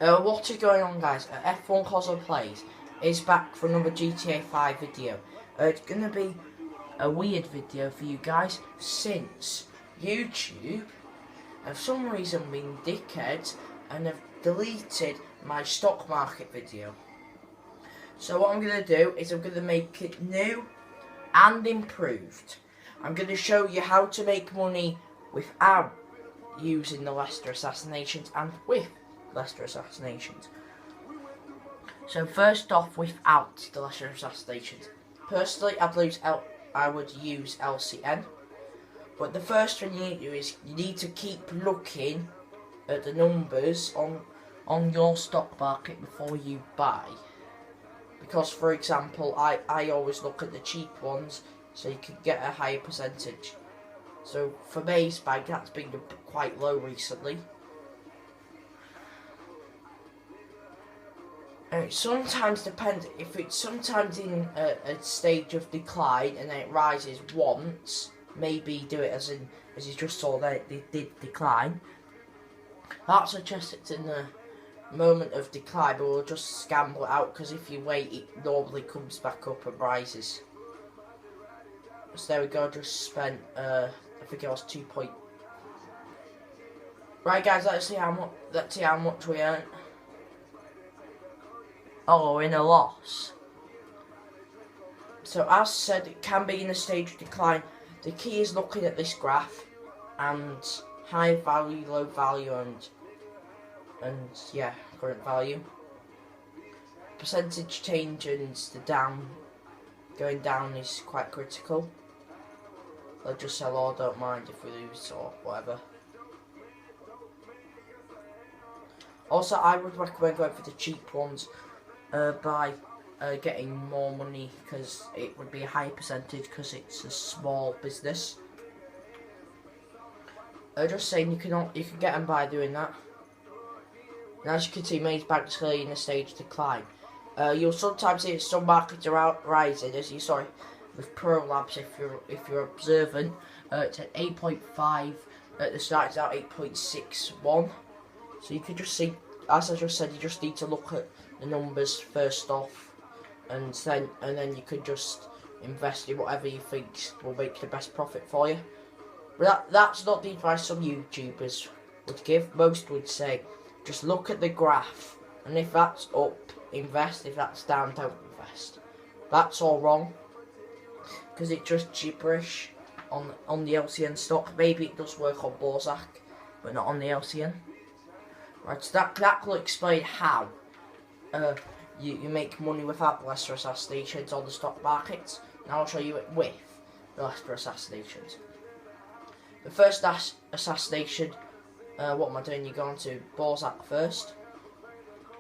What is going on, guys? F1 Cosmo Plays is back for another GTA 5 video. It's going to be a weird video for you guys, since YouTube have for some reason been dickheads and have deleted my stock market video. So what I'm going to do is I'm going to make it new and improved. I'm going to show you how to make money without using the Leicester assassinations and with Leicester assassinations. So first off, without the Leicester assassinations. Personally, I would use LCN. But the first thing you need to do is you need to keep looking at the numbers on your stock market before you buy. Because, for example, I always look at the cheap ones so you can get a higher percentage. So for Bawsaq, that's been quite low recently. And it sometimes depends, if it's sometimes in a stage of decline and then it rises once, maybe do it as you just saw that it did decline. That suggests it's in the moment of decline, but we'll just scramble it out, because if you wait it normally comes back up and rises. So there we go, just spent I think it was 2 point. Right guys, let's see how much we earned. Oh, we're in a loss. So as said, it can be in a stage of decline. The key is looking at this graph and high value, low value, and yeah, current value. Percentage change and the going down is quite critical. I'll just sell all, don't mind if we lose or whatever. Also, I would recommend going for the cheap ones by getting more money, because it would be a higher percentage because it's a small business. Just saying, you can get them by doing that. And as you can see, Bawsaq is clearly in a stage of decline. You'll sometimes see some markets are rising, as you saw with Pro Labs if you're observant. It's at 8.5 at the start. It's at 8.61. So you can just see, as I just said, you just need to look at the numbers first off, and then you could just invest in whatever you think will make the best profit for you. But that's not the advice some YouTubers would give. Most would say, just look at the graph, and if that's up, invest. If that's down, don't invest. That's all wrong, because it's just gibberish on the LCN stock. Maybe it does work on Bawsaq, but not on the LCN. Right, so that will explain how you make money without the Leicester assassinations on the stock market. Now I'll show you it with the Leicester assassinations. The first assassination, what am I doing? You're going to Bawsaq first.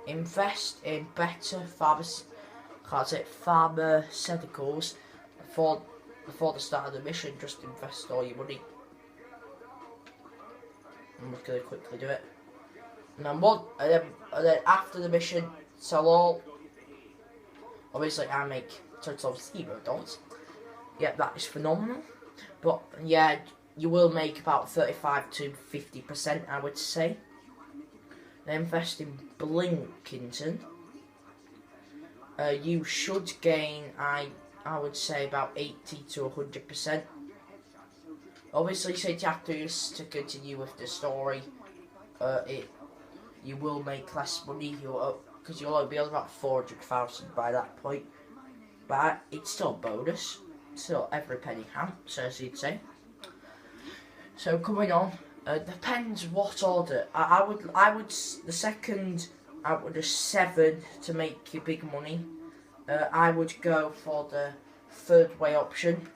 Invest in better pharmaceuticals before the start of the mission. Just invest all your money. I'm just going to quickly do it. And then after the mission, sell all. Obviously, I make total of $0. Yeah, that is phenomenal. But yeah, you will make about 35 to 50%, I would say. Then invest in Blinkington. You should gain, I would say, about 80 to 100%. Obviously, since you have to continue with the story, you will make less money, because you'll only be on about 400,000 by that point. But it's still a bonus. Still every penny counts, as you'd say. So coming on, depends what order. I would the second out of the 7 to make you big money. I would go for the third way option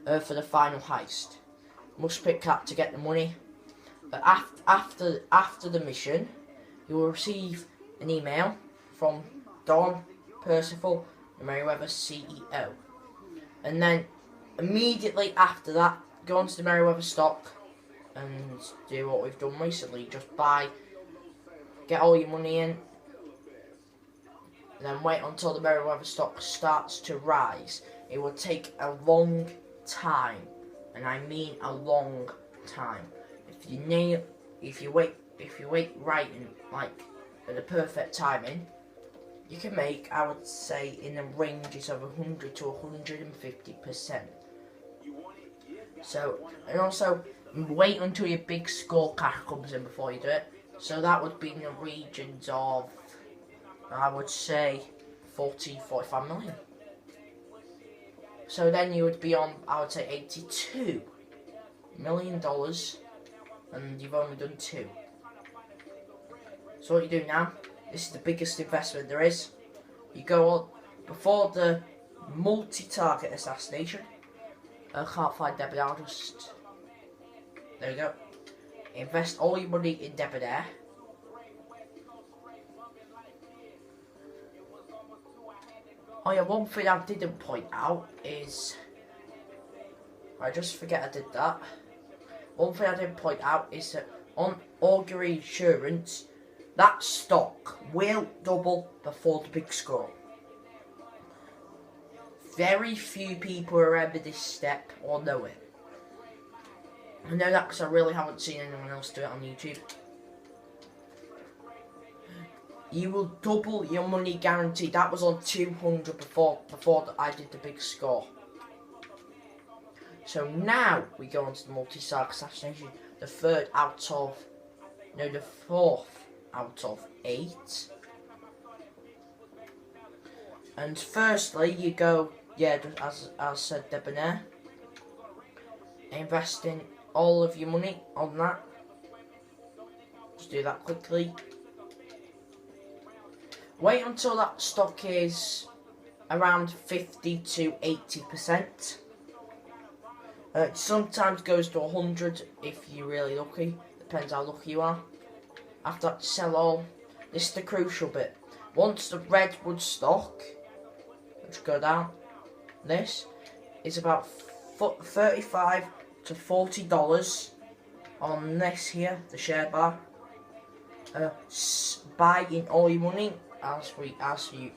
for the final heist. Must pick that to get the money. After the mission, you will receive an email from Don Percival, the Merryweather CEO. And then immediately after that, go onto the Merryweather stock and do what we've done recently. Just buy, get all your money in, and then wait until the Merryweather stock starts to rise. It will take a long time, and I mean a long time. If you wait right in like at the perfect timing, you can make, I would say, in the ranges of 100 to 150%. So, and also, wait until your big score cash comes in before you do it. So that would be in the regions of, I would say, 45 million. So then you would be on, I would say, $82 million, and you've only done 2. So what you do now, this is the biggest investment there is. You go on, before the multi-target assassination, I can't find debonair, I'll just, there you go. Invest all your money in debonair. Oh yeah, one thing I didn't point out is, I just forget I did that. One thing I didn't point out is that on augury insurance, that stock will double before the big score. Very few people remember this step or know it. I know that because I really haven't seen anyone else do it on YouTube. You will double your money guaranteed. That was on 200 before I did the big score. So now we go on to the multi-target assassination. The fourth out of 8. And firstly, you go, yeah, as I said, debonair. Investing all of your money on that. Just do that quickly. Wait until that stock is around 50 to 80%. It sometimes goes to 100 if you're really lucky. Depends how lucky you are. After that, sell all. This is the crucial bit. Once the redwood stock, let's go down. This is about $35 to $40 on this here, the share bar. Buy in all your money, as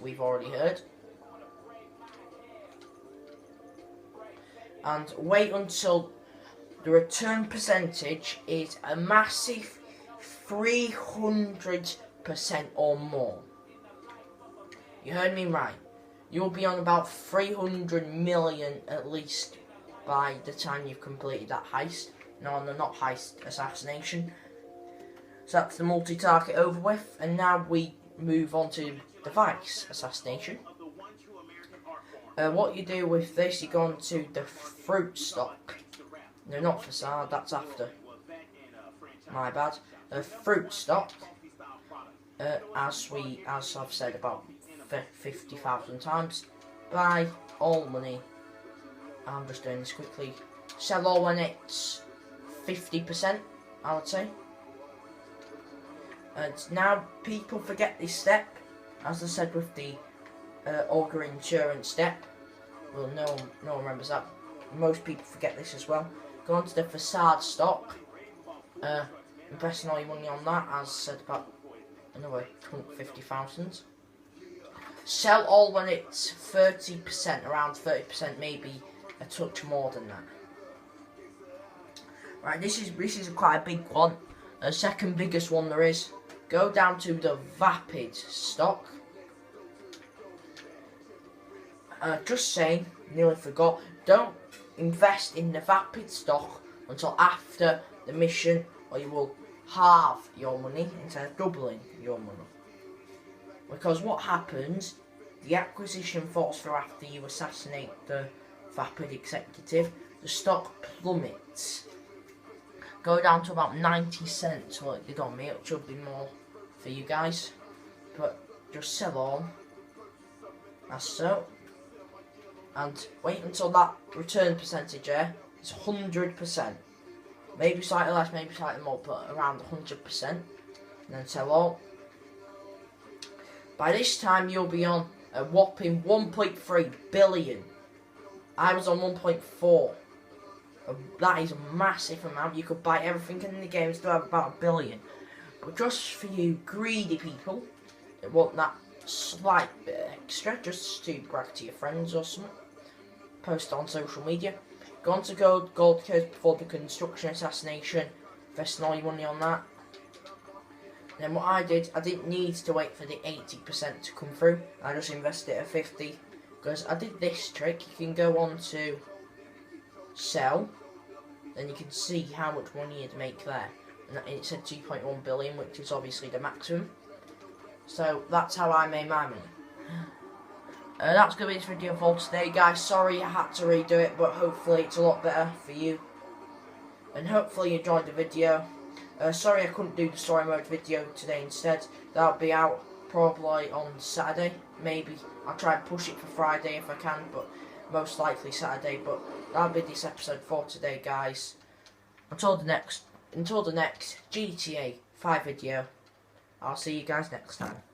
we've already heard, and wait until the return percentage is a massive 300% or more. You heard me right. You'll be on about 300 million at least by the time you've completed that heist. No, not heist, assassination. So that's the multi-target over with, and now we move on to device assassination. What you do with this, you go on to the fruit stock. No, not facade, that's after. My bad. Fruit stock. As I've said about 50,000 times. Buy all money. I'm just doing this quickly. Sell all when it's 50%, I would say. And now people forget this step, as I said with the augury insurance step. Well, no one remembers that. Most people forget this as well. Go on to the facade stock. Investing all your money on that, as I said, about another 50,000. Sell all when it's 30%, around 30%, maybe a touch more than that. Right, this is quite a big one. The second biggest one there is. Go down to the vapid stock. Just saying, nearly forgot. Don't invest in the vapid stock until after the mission, or you will halve your money instead of doubling your money. Because what happens, the acquisition falls through after you assassinate the vapid executive. The stock plummets. Go down to about 90 cents. Well, it did on me. It should be more for you guys. But just sell all. As so. And wait until that return percentage there is 100%. Maybe slightly less, maybe slightly more, but around 100%. And then sell all. By this time, you'll be on a whopping 1.3 billion. I was on 1.4. That is a massive amount. You could buy everything in the game and still have about $1 billion. But just for you greedy people that want that slight bit extra, just to brag to your friends or something, post on social media. Go on to Gold Coast before the construction assassination. Investing all your money on that. Then what I did, I didn't need to wait for the 80% to come through. I just invested at 50 because I did this trick. You can go on to sell, then you can see how much money you'd make there. And it said 2.1 billion, which is obviously the maximum. So that's how I made my money. That's going to be this video for today, guys. Sorry I had to redo it, but hopefully it's a lot better for you. And hopefully you enjoyed the video. Sorry I couldn't do the story mode video today instead. That'll be out probably on Saturday. Maybe I'll try and push it for Friday if I can, but most likely Saturday. But that'll be this episode for today, guys. Until the next GTA 5 video, I'll see you guys next time.